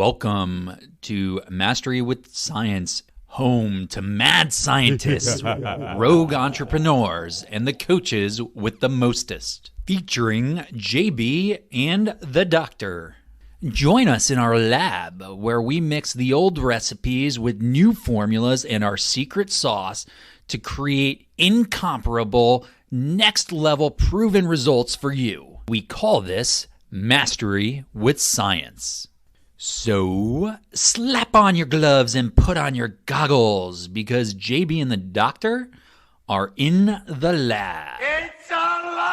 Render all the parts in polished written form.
Welcome to Mastery with Science, home to mad scientists, rogue entrepreneurs, and the coaches with the mostest, featuring JB and the Doctor. Join us in our lab where we mix the old recipes with new formulas and our secret sauce to create incomparable, next-level proven results for you. We call this Mastery with Science. So, slap on your gloves and put on your goggles because JB and the Doctor are in the lab. It's alive!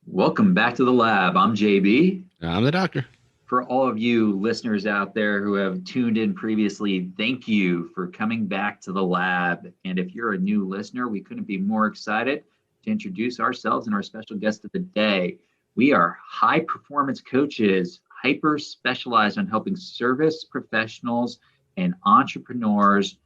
Welcome back to the lab. I'm JB. I'm the Doctor. For all of you listeners out there who have tuned in previously, thank you for coming back to the lab. And if you're a new listener, we couldn't be more excited to introduce ourselves and our special guest of the day. We are high performance coaches, hyper specialized on helping service professionals and entrepreneurs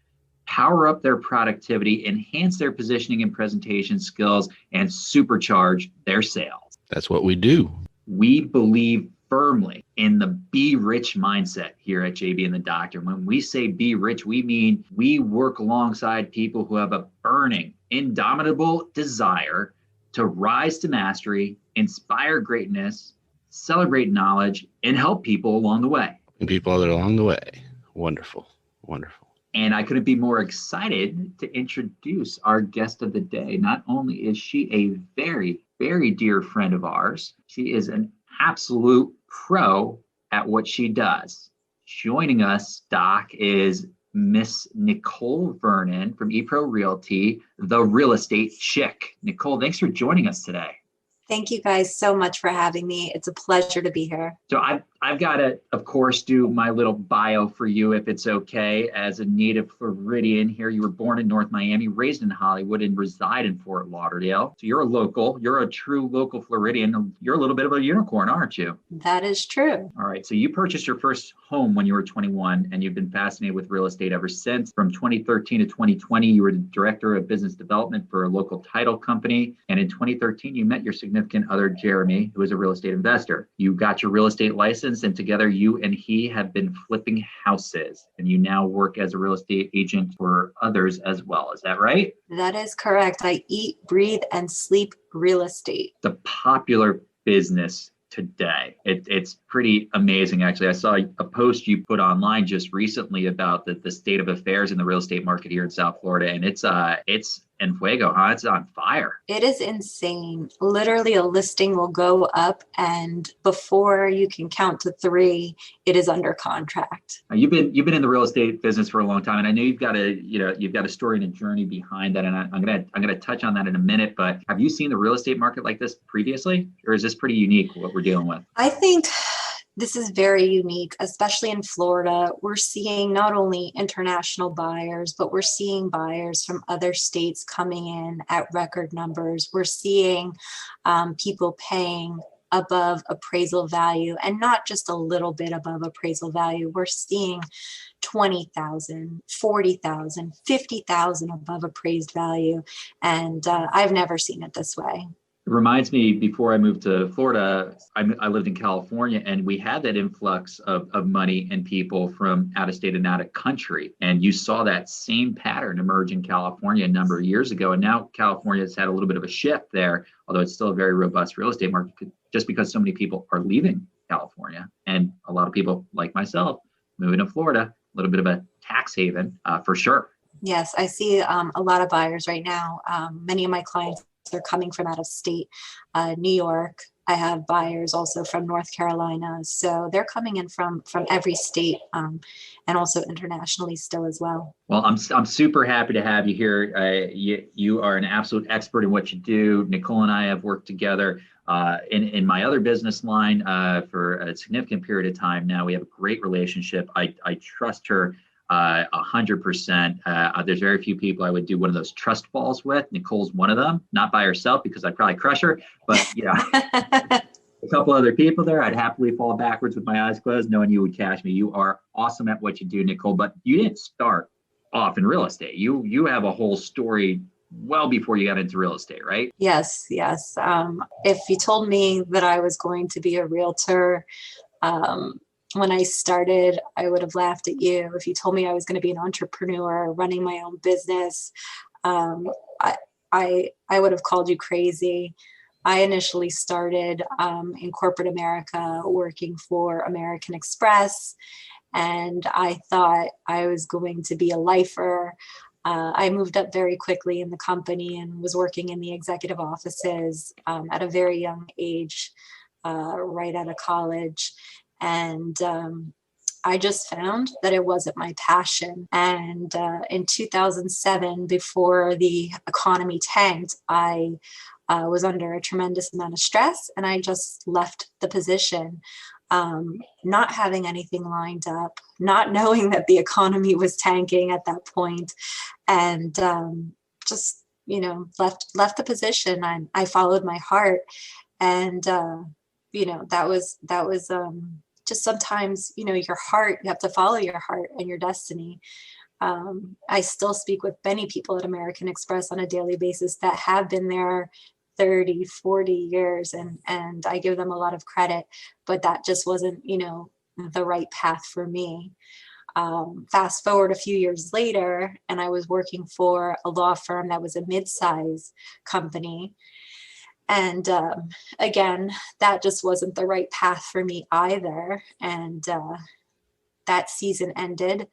power up their productivity, enhance their positioning and presentation skills, and supercharge their sales. That's what we do. We believe firmly in the be rich mindset here at JB and the Doctor. When we say be rich, we mean we work alongside people who have a burning, indomitable desire to rise to mastery, inspire greatness, celebrate knowledge, and help people along the way. And people that are along the way. Wonderful. Wonderful. And I couldn't be more excited to introduce our guest of the day. Not only is she a very, very dear friend of ours, she is an absolute pro at what she does. Joining us, Doc, is Miss Nicole Vernon from ePro Realty, the real estate chick. Nicole, thanks for joining us today. Thank you guys so much for having me. It's a pleasure to be here. So I've got to, of course, do my little bio for you, if it's okay. As a native Floridian here, you were born in North Miami, raised in Hollywood, and reside in Fort Lauderdale. So you're a local. You're a true local Floridian. You're a little bit of a unicorn, aren't you? That is true. All right. So you purchased your first home when you were 21, and you've been fascinated with real estate ever since. From 2013 to 2020, you were the director of business development for a local title company. And in 2013, you met your significant other, Jeremy, who is a real estate investor. You got your real estate license, and together you and he have been flipping houses, and you now work as a real estate agent for others as well. Is that right? That is correct. I eat, breathe, and sleep real estate. The popular business today. It's pretty amazing, actually. I saw a post you put online just recently about the state of affairs in the real estate market here in South Florida, and it's en fuego, huh? It's on fire. It is insane. Literally, a listing will go up, and before you can count to three, it is under contract. You've been in the real estate business for a long time, and I know you've got a story and a journey behind that, and I'm gonna touch on that in a minute. But have you seen the real estate market like this previously, or is this pretty unique what we're dealing with? I think this is very unique, especially in Florida. We're seeing not only international buyers, but we're seeing buyers from other states coming in at record numbers. We're seeing people paying above appraisal value, and not just a little bit above appraisal value. We're seeing $20,000, $40,000, $50,000 above appraised value. And I've never seen it this way. It reminds me, before I moved to Florida, I lived in California, and we had that influx of money and people from out of state and out of country. And you saw that same pattern emerge in California a number of years ago. And now California has had a little bit of a shift there, although it's still a very robust real estate market, just because so many people are leaving California. And a lot of people, like myself, moving to Florida, a little bit of a tax haven for sure. Yes, I see a lot of buyers right now. Many of my clients are coming from out of state, New York. I have buyers also from North Carolina. So they're coming in from every state and also internationally still as well. Well, I'm super happy to have you here. You are an absolute expert in what you do. Nicole and I have worked together in my other business line for a significant period of time now. We have a great relationship. I trust her 100%. There's very few people I would do one of those trust falls with. Nicole's one of them, not by herself because I'd probably crush her, but a couple other people there, I'd happily fall backwards with my eyes closed, knowing you would catch me. You are awesome at what you do, Nicole, but you didn't start off in real estate. You have a whole story well before you got into real estate, right? Yes. If you told me that I was going to be a realtor When I started, I would have laughed at you if you told me I was going to be an entrepreneur running my own business. I would have called you crazy. I initially started in corporate America working for American Express, and I thought I was going to be a lifer. I moved up very quickly in the company and was working in the executive offices at a very young age, right out of college. And I just found that it wasn't my passion. And in 2007, before the economy tanked, I was under a tremendous amount of stress, and I just left the position, not having anything lined up, not knowing that the economy was tanking at that point, and just left the position. And I followed my heart, and that was just sometimes, your heart, you have to follow your heart and your destiny. I still speak with many people at American Express on a daily basis that have been there 30, 40 years, and I give them a lot of credit, but that just wasn't, the right path for me. Fast forward a few years later, and I was working for a law firm that was a mid-size company. And again, that just wasn't the right path for me either. And that season ended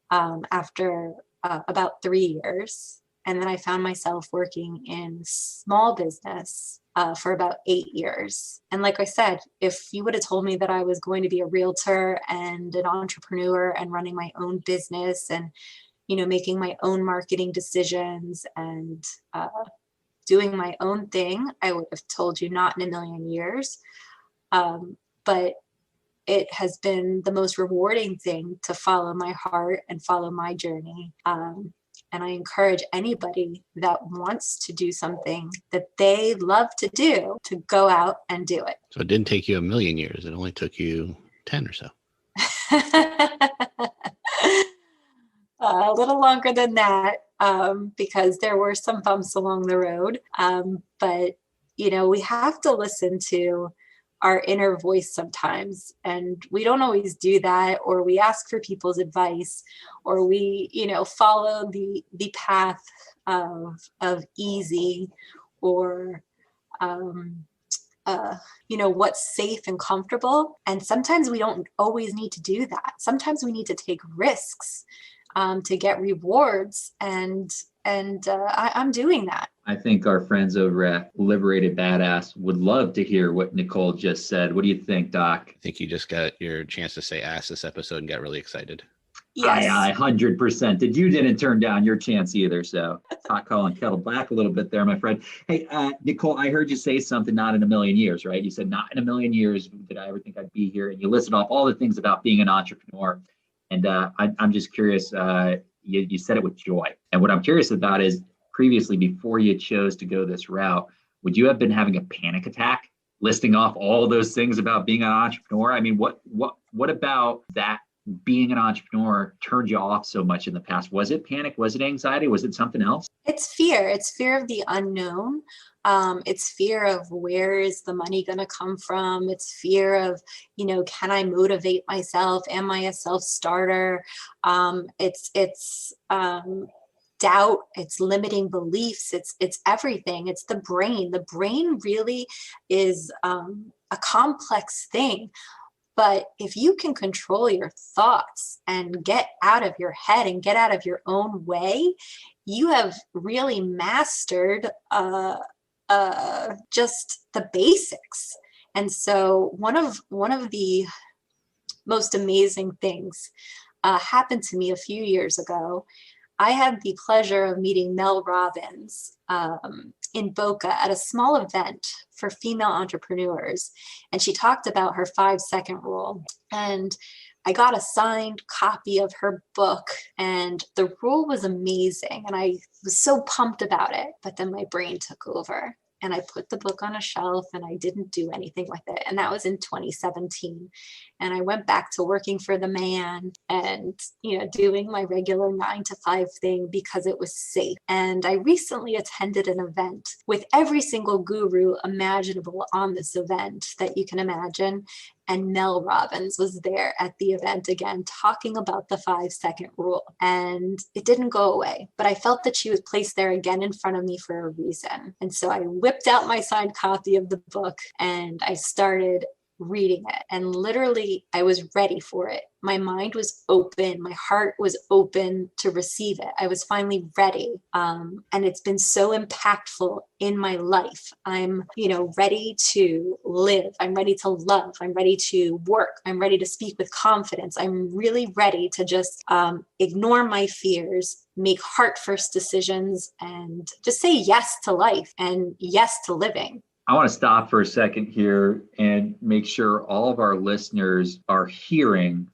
after about 3 years. And then I found myself working in small business for about 8 years. And like I said, if you would have told me that I was going to be a realtor and an entrepreneur and running my own business and, making my own marketing decisions and doing my own thing, I would have told you not in a million years. But it has been the most rewarding thing to follow my heart and follow my journey. And I encourage anybody that wants to do something that they love to do to go out and do it. So it didn't take you a million years. It only took you 10 or so. A little longer than that, because there were some bumps along the road. But, we have to listen to our inner voice sometimes, and we don't always do that, or we ask for people's advice, or we, follow the path of easy, or, what's safe and comfortable. And sometimes we don't always need to do that. Sometimes we need to take risks to get rewards. And I'm doing that. I think our friends over at Liberated Badass would love to hear what Nicole just said. What do you think, Doc? I think you just got your chance to say ass this episode and got really excited. Yes. I 100%. You didn't turn down your chance either. So hot calling kettle black a little bit there, my friend. Hey, Nicole, I heard you say something, not in a million years, right? You said not in a million years did I ever think I'd be here. And you listed off all the things about being an entrepreneur. And I'm just curious, you said it with joy. And what I'm curious about is previously, before you chose to go this route, would you have been having a panic attack listing off all those things about being an entrepreneur? I mean, what about that being an entrepreneur turned you off so much in the past? Was it panic? Was it anxiety? Was it something else? It's fear. It's fear of the unknown. It's fear of where is the money going to come from? It's fear of, can I motivate myself? Am I a self-starter? It's doubt. It's limiting beliefs. It's everything. It's the brain. The brain really is a complex thing. But if you can control your thoughts and get out of your head and get out of your own way, you have really mastered just the basics. And so one of the most amazing things happened to me a few years ago. I had the pleasure of meeting Mel Robbins in Boca at a small event for female entrepreneurs. And she talked about her 5-second rule. And I got a signed copy of her book, and the rule was amazing. And I was so pumped about it. But then my brain took over, and I put the book on a shelf and I didn't do anything with it. And that was in 2017. And I went back to working for the man and, doing my regular 9-to-5 thing because it was safe. And I recently attended an event with every single guru imaginable on this event that you can imagine. And Mel Robbins was there at the event again, talking about the 5-second rule. And it didn't go away, but I felt that she was placed there again in front of me for a reason. And so I whipped out my signed copy of the book and I started reading it. And literally, I was ready for it. My mind was open. My heart was open to receive it. I was finally ready. And it's been so impactful in my life. I'm, ready to live. I'm ready to love. I'm ready to work. I'm ready to speak with confidence. I'm really ready to just ignore my fears, make heart first decisions, and just say yes to life and yes to living. I want to stop for a second here and make sure all of our listeners are hearing.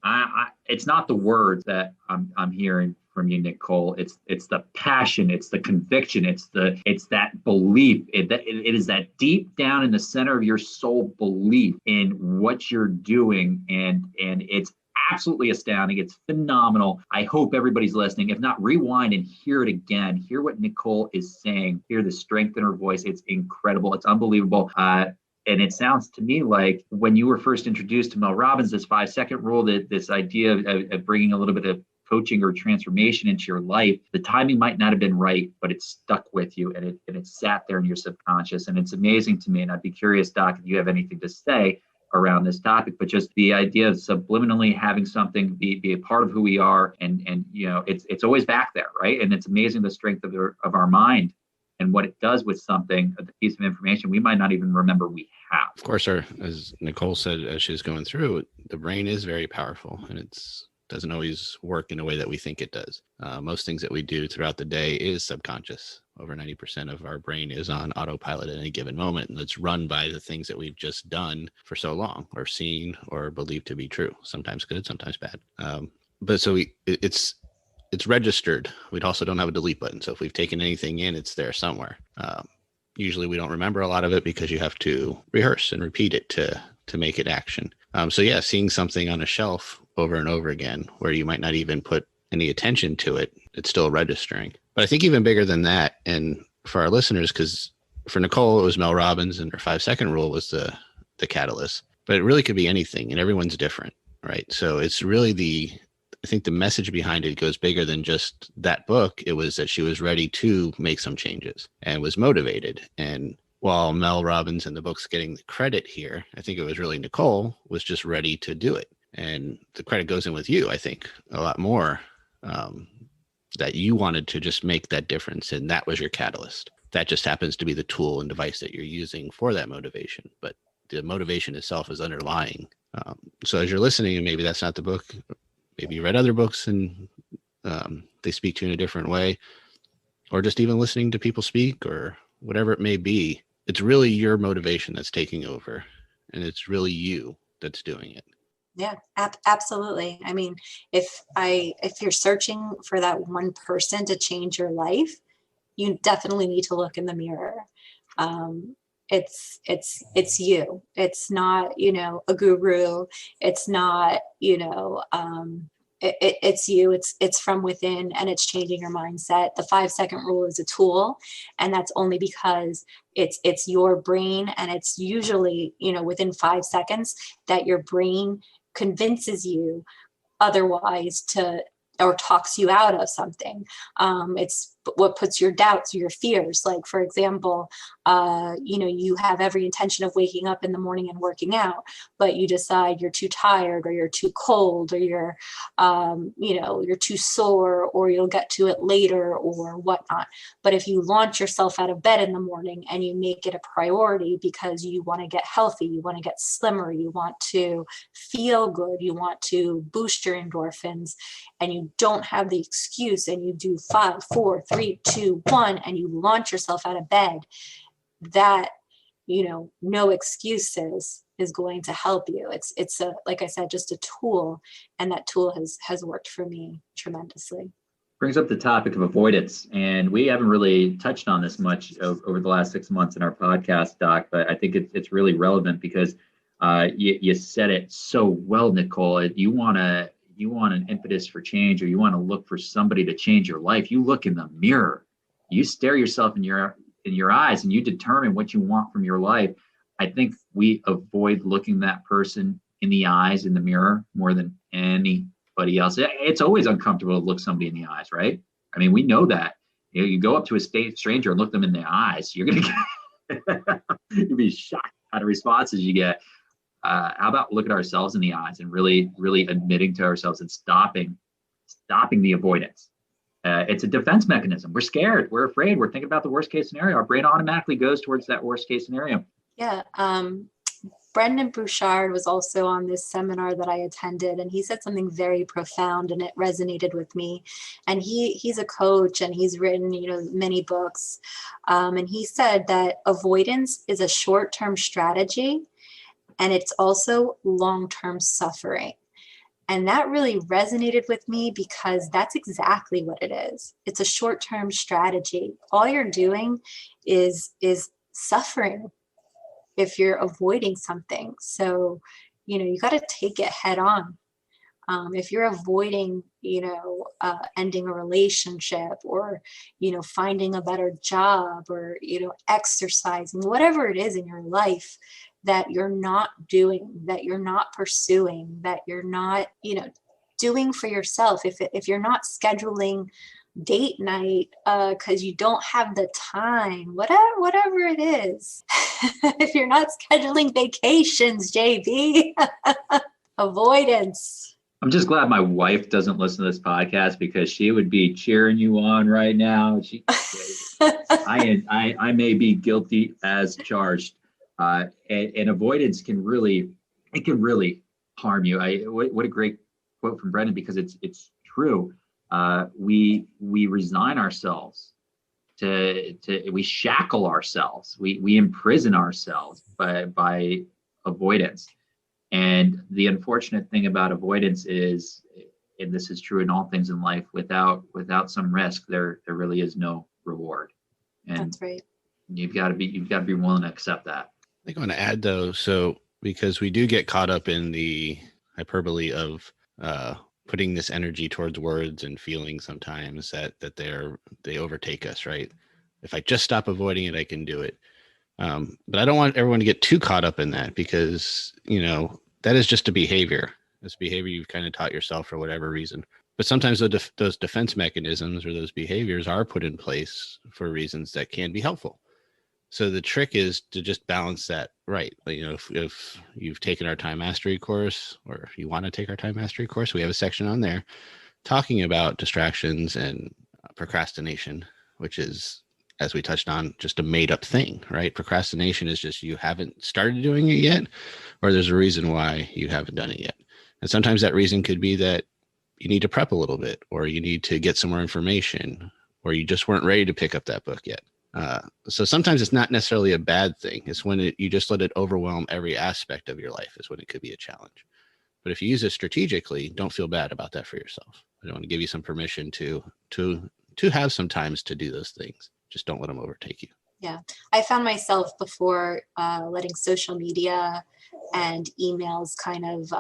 It's not the words that I'm hearing from you, Nicole. It's the passion. It's the conviction. It's that belief. It is that deep down in the center of your soul belief in what you're doing, and it's absolutely astounding. It's phenomenal. I hope everybody's listening. If not, rewind and hear it again. Hear what Nicole is saying. Hear the strength in her voice. It's incredible. It's unbelievable. And it sounds to me like when you were first introduced to Mel Robbins, this 5-second rule, this idea of bringing a little bit of coaching or transformation into your life, the timing might not have been right, but it stuck with you and it sat there in your subconscious. And it's amazing to me. And I'd be curious, Doc, if you have anything to say around this topic, but just the idea of subliminally having something be a part of who we are, and it's always back there, right? And it's amazing the strength of our mind and what it does with something, a piece of information we might not even remember we have. Of course, as Nicole said, as she's going through, the brain is very powerful, and it's doesn't always work in a way that we think it does. Most things that we do throughout the day is subconscious. Over 90% of our brain is on autopilot at any given moment, and it's run by the things that we've just done for so long, or seen, or believed to be true. Sometimes good, sometimes bad. But so it's registered. We also don't have a delete button. So if we've taken anything in, it's there somewhere. Usually we don't remember a lot of it because you have to rehearse and repeat it to make it action. So yeah, seeing something on a shelf over and over again where you might not even put any attention to it, it's still registering. But I think even bigger than that, and for our listeners, because for Nicole, it was Mel Robbins and her 5-second rule was the catalyst, but it really could be anything, and everyone's different, right? So it's really I think the message behind it goes bigger than just that book. It was that she was ready to make some changes and was motivated. And while Mel Robbins and the book's getting the credit here, I think it was really Nicole was just ready to do it. And the credit goes in with you, I think, a lot more, that you wanted to just make that difference. And that was your catalyst. That just happens to be the tool and device that you're using for that motivation. But the motivation itself is underlying. So as you're listening, and maybe that's not the book, maybe you read other books and they speak to you in a different way, or just even listening to people speak or whatever it may be, it's really your motivation that's taking over, and it's really you that's doing it. Yeah, absolutely. I mean, if you're searching for that one person to change your life, you definitely need to look in the mirror. It's you. It's not, a guru. It's not, it's you. It's from within, and it's changing your mindset. The 5-second rule is a tool, and that's only because it's your brain, and it's usually, within 5 seconds that your brain convinces you otherwise or talks you out of something. It's what puts your doubts or your fears. Like, for example, you have every intention of waking up in the morning and working out, but you decide you're too tired, or you're too cold, or you're too sore, or you'll get to it later, or whatnot. But if you launch yourself out of bed in the morning and you make it a priority because you want to get healthy, you want to get slimmer, you want to feel good, you want to boost your endorphins, and you don't have the excuse, and you do 5, 4, 3, 2, 1, and you launch yourself out of bed, that, no excuses is going to help you. It's like I said, just a tool, and that tool has worked for me tremendously. Brings up the topic of avoidance, and we haven't really touched on this much over the last 6 months in our podcast, Doc, but I think it's really relevant because you said it so well, Nicole. You want an impetus for change, or you want to look for somebody to change your life, you look in the mirror, you stare yourself in your eyes, and you determine what you want from your life. I think we avoid looking that person in the eyes in the mirror more than anybody else. It's always uncomfortable to look somebody in the eyes, right? I mean, we know that. You go up to a stranger and look them in the eyes, you're gonna get you'd be shocked at the responses you get. How about look at ourselves in the eyes and really admitting to ourselves and stopping the avoidance. It's a defense mechanism. We're scared, we're afraid, we're thinking about the worst case scenario. Our brain automatically goes towards that worst case scenario. Yeah. Brendan Bouchard was also on this seminar that I attended, and he said something very profound, and it resonated with me. And he's a coach, and he's written, many books. And he said that avoidance is a short-term strategy, and it's also long-term suffering. And that really resonated with me because that's exactly what it is. It's a short-term strategy. All you're doing is suffering if you're avoiding something. So, you got to take it head on. If you're avoiding, ending a relationship or, finding a better job or, exercising, whatever it is in your life that you're not doing, that you're not pursuing, that you're not, doing for yourself. If you're not scheduling date night because you don't have the time, whatever it is, if you're not scheduling vacations, JB, avoidance. I'm just glad my wife doesn't listen to this podcast because she would be cheering you on right now. I may be guilty as charged. And avoidance can really harm you. What a great quote from Brendan, because it's true. We resign ourselves we shackle ourselves. We imprison ourselves by avoidance. And the unfortunate thing about avoidance is, and this is true in all things in life, without some risk, there really is no reward. And that's right. You've got to be willing to accept that. I think I want to add though, so because we do get caught up in the hyperbole of putting this energy towards words and feelings sometimes that they overtake us, right? If I just stop avoiding it, I can do it. But I don't want everyone to get too caught up in that because, that is just a behavior. This behavior you've kind of taught yourself for whatever reason. But sometimes those defense mechanisms or those behaviors are put in place for reasons that can be helpful. So the trick is to just balance that right. If you've taken our time mastery course, or if you want to take our time mastery course, we have a section on there talking about distractions and procrastination, which is, as we touched on, just a made up thing, right? Procrastination is just you haven't started doing it yet, or there's a reason why you haven't done it yet. And sometimes that reason could be that you need to prep a little bit, or you need to get some more information, or you just weren't ready to pick up that book yet. So sometimes it's not necessarily a bad thing. It's when you just let it overwhelm every aspect of your life is when it could be a challenge. But if you use it strategically, don't feel bad about that for yourself. I want to give you some permission to have some times to do those things. Just don't let them overtake you. Yeah. I found myself before letting social media and emails kind of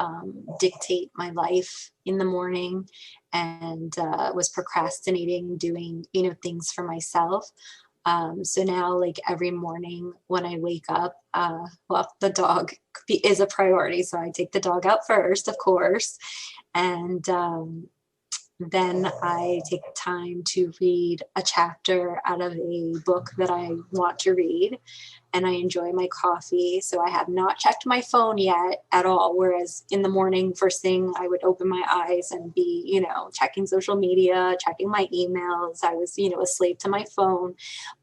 dictate my life in the morning, and was procrastinating doing, things for myself. So now, like every morning when I wake up, the dog is a priority. So I take the dog out first, of course. And then I take time to read a chapter out of a book that I want to read, and I enjoy my coffee. So I have not checked my phone yet at all. Whereas in the morning, first thing, I would open my eyes and be, checking social media, checking my emails. I was, a slave to my phone,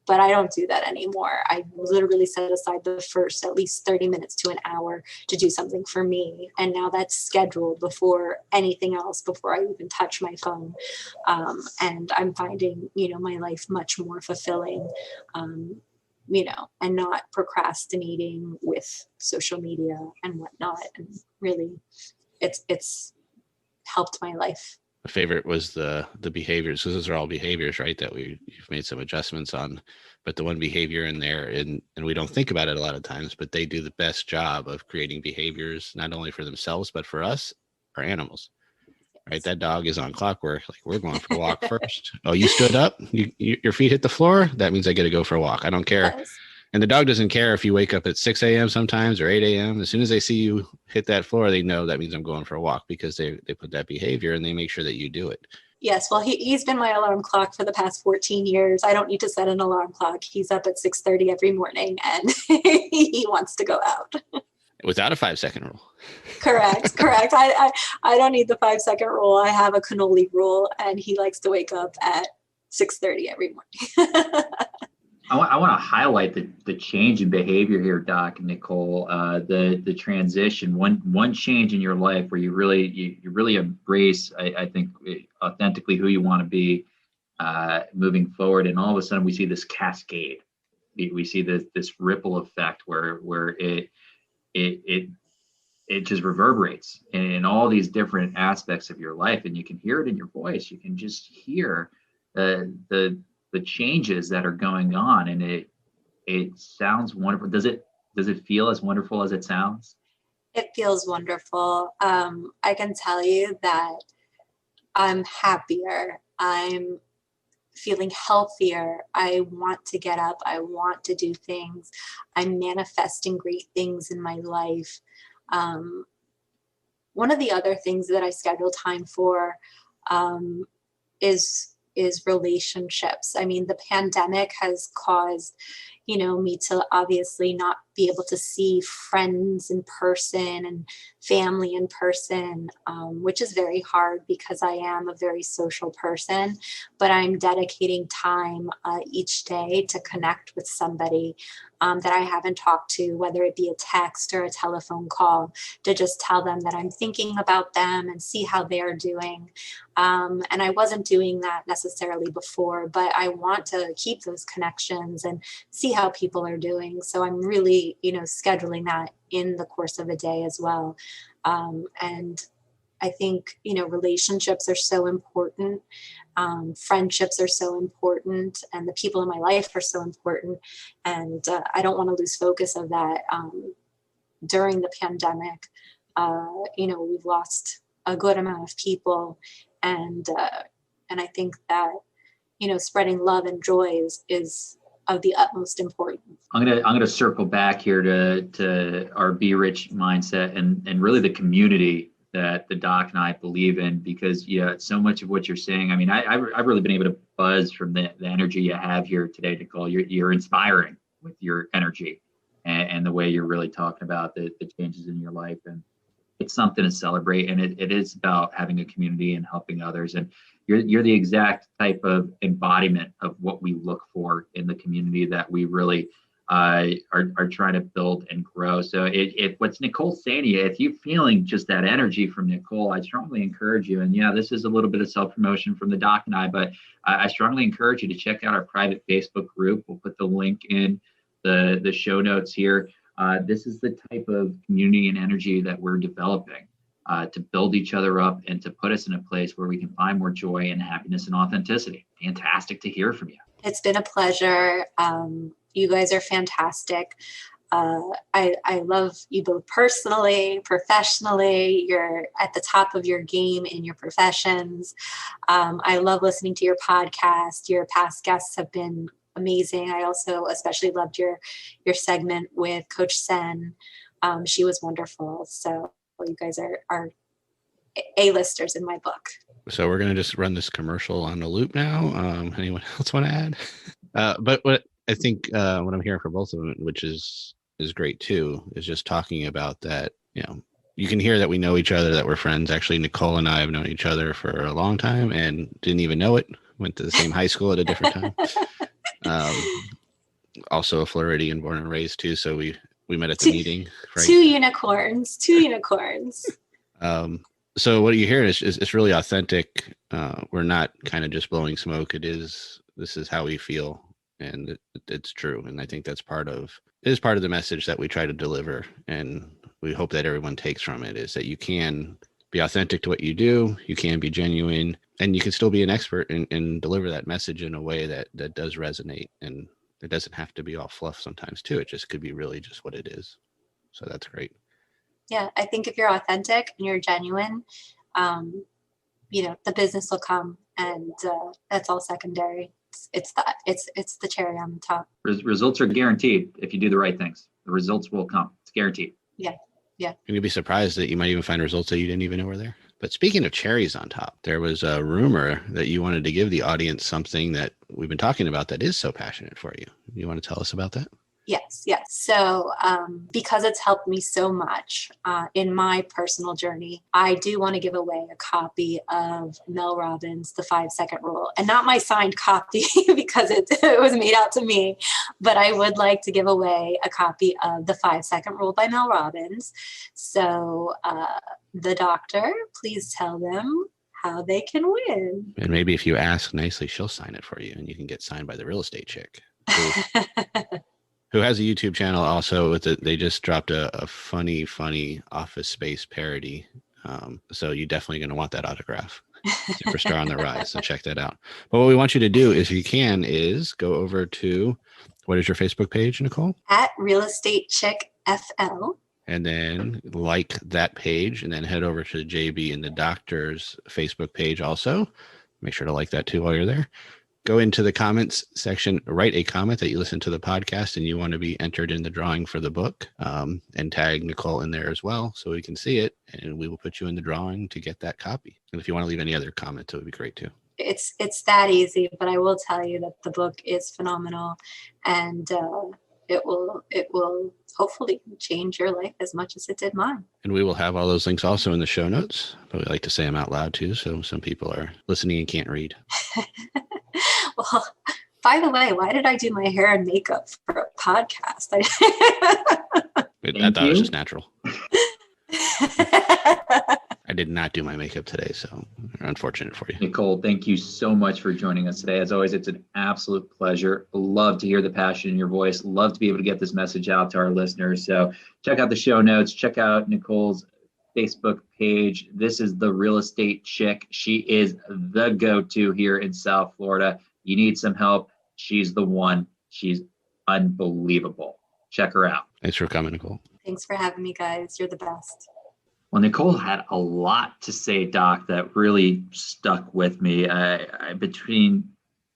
but I don't do that anymore. I literally set aside the first at least 30 minutes to an hour to do something for me. And now that's scheduled before anything else, before I even touch my phone. And I'm finding, my life much more fulfilling, and not procrastinating with social media and whatnot. And really, it's helped my life. My favorite was the behaviors, because those are all behaviors, right, that you've made some adjustments on. But the one behavior in there, and we don't think about it a lot of times, but they do the best job of creating behaviors, not only for themselves, but for us, our animals. Right, that dog is on clockwork. Like, we're going for a walk first. Oh, you stood up? Your feet hit the floor? That means I get to go for a walk. I don't care. Yes. And the dog doesn't care if you wake up at 6 a.m. sometimes or 8 a.m. As soon as they see you hit that floor, they know that means I'm going for a walk, because they put that behavior and they make sure that you do it. Yes, well, he's been my alarm clock for the past 14 years. I don't need to set an alarm clock. He's up at 6:30 every morning, and he wants to go out. Without a 5-second rule. Correct. I don't need the 5-second rule. I have a cannoli rule, and he likes to wake up at 6:30 every morning. I want to highlight the change in behavior here, Doc and Nicole. The transition, one change in your life where you really embrace, I think, authentically who you want to be moving forward, and all of a sudden we see this cascade. We see this ripple effect where it just reverberates in all these different aspects of your life, and you can hear it in your voice. You can just hear the changes that are going on, and it sounds wonderful. Does it feel as wonderful as it sounds? It feels wonderful. I can tell you that I'm happier. I'm feeling healthier. I want to get up. I want to do things. I'm manifesting great things in my life. One of the other things that I schedule time for is relationships. I mean, the pandemic has caused, me to obviously not be able to see friends in person and family in person, which is very hard because I am a very social person, but I'm dedicating time each day to connect with somebody that I haven't talked to, whether it be a text or a telephone call, to just tell them that I'm thinking about them and see how they're doing. And I wasn't doing that necessarily before, but I want to keep those connections and see how people are doing. So I'm really, scheduling that in the course of a day as well. And I think, relationships are so important. Friendships are so important, and the people in my life are so important. And I don't want to lose focus of that. During the pandemic, we've lost a good amount of people. And I think that, spreading love and joy is of the utmost importance. I'm gonna circle back here to our Be Rich mindset and really the community that the doc and I believe in, because so much of what you're saying, I mean, I've really been able to buzz from the energy you have here today, Nicole. You're inspiring with your energy and the way you're really talking about the changes in your life, and it's something to celebrate. And it is about having a community and helping others. And you're the exact type of embodiment of what we look for in the community that we really are trying to build and grow. So if what's Nicole saying to you, if you're feeling just that energy from Nicole, I strongly encourage you. And this is a little bit of self-promotion from the doc and I, but I strongly encourage you to check out our private Facebook group. We'll put the link in the show notes here. This is the type of community and energy that we're developing to build each other up and to put us in a place where we can find more joy and happiness and authenticity. Fantastic to hear from you. It's been a pleasure. You guys are fantastic. I love you both personally, professionally. You're at the top of your game in your professions. I love listening to your podcast. Your past guests have been amazing. I also especially loved your segment with Coach Sen. She was wonderful. So you guys are A-listers in my book. So we're going to just run this commercial on the loop now. Anyone else want to add? But what I think what I'm hearing from both of them, which is great too, is just talking about that, you can hear that we know each other, that we're friends. Actually, Nicole and I have known each other for a long time and didn't even know it. Went to the same high school at a different time. Also a Floridian, born and raised too. So we met at the meeting. Right? Two unicorns. So what you hear is it's really authentic. We're not kind of just blowing smoke. This is how we feel, and it's true. And I think that's part of the message that we try to deliver. And we hope that everyone takes from it is that you can be authentic to what you do. You can be genuine, and you can still be an expert and deliver that message in a way that does resonate. And it doesn't have to be all fluff sometimes too. It just could be really just what it is. So that's great. Yeah, I think if you're authentic and you're genuine, the business will come, and that's all secondary. it's the cherry on the top. Results are guaranteed if you do the right things. The results will come. It's guaranteed. Yeah. You'd be surprised that you might even find results that you didn't even know were there. But speaking of cherries on top, there was a rumor that you wanted to give the audience something that we've been talking about that is so passionate for you. You want to tell us about that? Yes. So because it's helped me so much in my personal journey, I do want to give away a copy of Mel Robbins' The 5-Second Rule, and not my signed copy because it was made out to me, but I would like to give away a copy of The 5-Second Rule by Mel Robbins. So the doctor, please tell them how they can win. And maybe if you ask nicely, she'll sign it for you and you can get signed by the real estate chick. Who has a YouTube channel also with it. They just dropped a funny Office Space parody. So you're definitely going to want that autograph. Superstar on the rise. So check that out. But what we want you to do, if you can, is go over to, what is your Facebook page, Nicole? At realestatechickfl. And then like that page and then head over to JBandTheDoctor's Facebook page also. Make sure to like that too while you're there. Go into the comments section, write a comment that you listen to the podcast and you want to be entered in the drawing for the book, and tag Nicole in there as well so we can see it, and we will put you in the drawing to get that copy. And if you want to leave any other comments, it would be great too. It's that easy, but I will tell you that the book is phenomenal, and it will hopefully change your life as much as it did mine. And we will have all those links also in the show notes, but we like to say them out loud too, so some people are listening and can't read. Well, by the way, why did I do my hair and makeup for a podcast? I thought it was just natural. I did not do my makeup today, so unfortunate for you. Nicole, thank you so much for joining us today. As always, it's an absolute pleasure. Love to hear the passion in your voice. Love to be able to get this message out to our listeners. So check out the show notes. Check out Nicole's Facebook page. This is the Real Estate Chick. She is the go-to here in South Florida. You need some help. She's the one. She's unbelievable. Check her out. Thanks for coming, Nicole. Thanks for having me, guys. You're the best. Well, Nicole had a lot to say, Doc, that really stuck with me. Between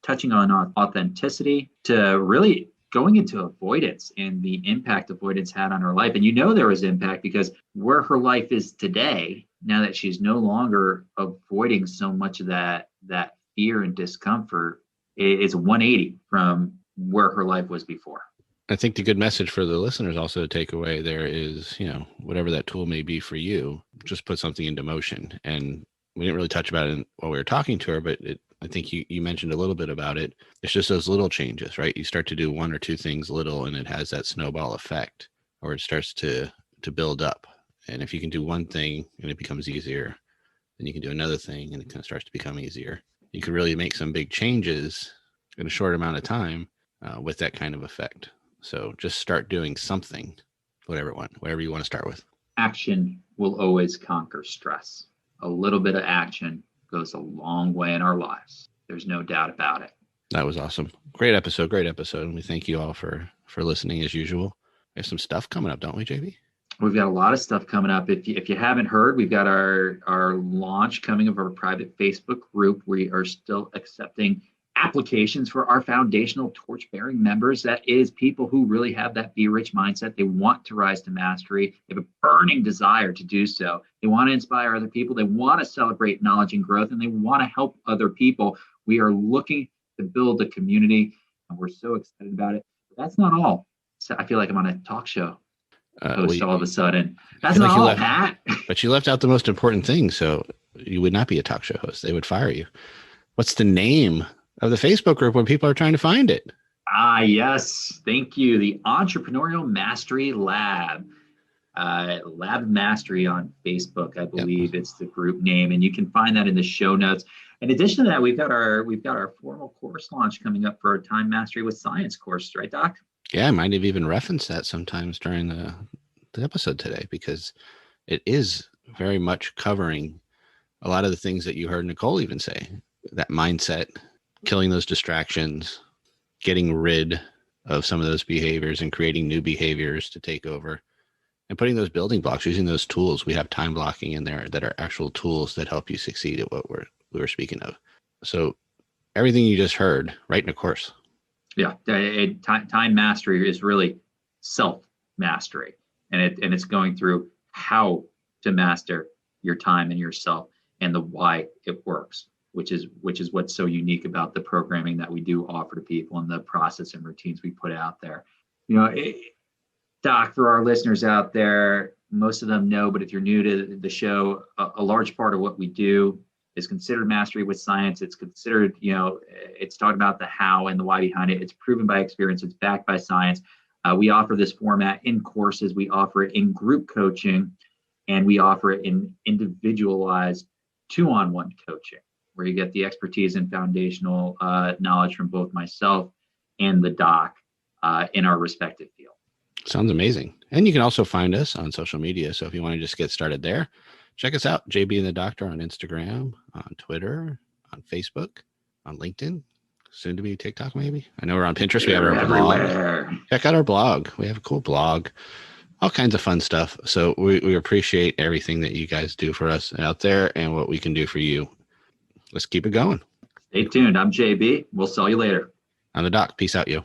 touching on authenticity to really going into avoidance and the impact avoidance had on her life. And you know there was impact because where her life is today, now that she's no longer avoiding so much of that fear and discomfort, is 180 from where her life was before. I think the good message for the listeners also to take away there is, whatever that tool may be for you, just put something into motion. And we didn't really touch about it while we were talking to her, but I think you mentioned a little bit about it. It's just those little changes, right? You start to do one or two things little and it has that snowball effect, or it starts to build up. And if you can do one thing and it becomes easier, then you can do another thing and it kind of starts to become easier. You can really make some big changes in a short amount of time with that kind of effect. So just start doing something, whatever you want to start with. Action will always conquer stress. A little bit of action goes a long way in our lives. There's no doubt about it. That was awesome. Great episode. And we thank you all for listening as usual. We have some stuff coming up, don't we, JB? We've got a lot of stuff coming up. If you haven't heard, we've got our launch coming of our private Facebook group. We are still accepting applications for our foundational torch-bearing members. That is people who really have that be rich mindset. They want to rise to mastery. They have a burning desire to do so. They want to inspire other people. They want to celebrate knowledge and growth, and they want to help other people. We are looking to build a community, and we're so excited about it. But that's not all. So I feel like I'm on a talk show host all of a sudden. That's not all, Pat. But you left out the most important thing, so you would not be a talk show host. They would fire you. What's the name of the Facebook group when people are trying to find it? Yes. Thank you. The Entrepreneurial Mastery Lab. Lab Mastery on Facebook, I believe it's the group name, and you can find that in the show notes. In addition to that, we've got our formal course launch coming up for our Time Mastery with Science course, right, Doc? Yeah, I might have even referenced that sometimes during the episode today, because it is very much covering a lot of the things that you heard Nicole even say. That mindset, killing those distractions, getting rid of some of those behaviors and creating new behaviors to take over, and putting those building blocks, using those tools. We have time blocking in there that are actual tools that help you succeed at what we were speaking of. So everything you just heard right in a course. Yeah, time mastery is really self mastery, and it's going through how to master your time and yourself, and the why it works, which is what's so unique about the programming that we do offer to people and the process and routines we put out there. Doc, for our listeners out there, most of them know, but if you're new to the show, a large part of what we do is considered mastery with science. It's considered, it's talking about the how and the why behind it. It's proven by experience. It's backed by science. We offer this format in courses. We offer it in group coaching, and we offer it in individualized 2-on-1 coaching, where you get the expertise and foundational knowledge from both myself and the doc in our respective field. Sounds amazing. And you can also find us on social media. So if you want to just get started there, check us out. JBandTheDoctor on Instagram, on Twitter, on Facebook, on LinkedIn, soon to be TikTok, maybe. I know we're on Pinterest. We have our blog. Check out our blog. We have a cool blog, all kinds of fun stuff. So we appreciate everything that you guys do for us out there and what we can do for you. Let's keep it going. Stay tuned. I'm JB. We'll sell you later. I'm the Doc. Peace out, yo.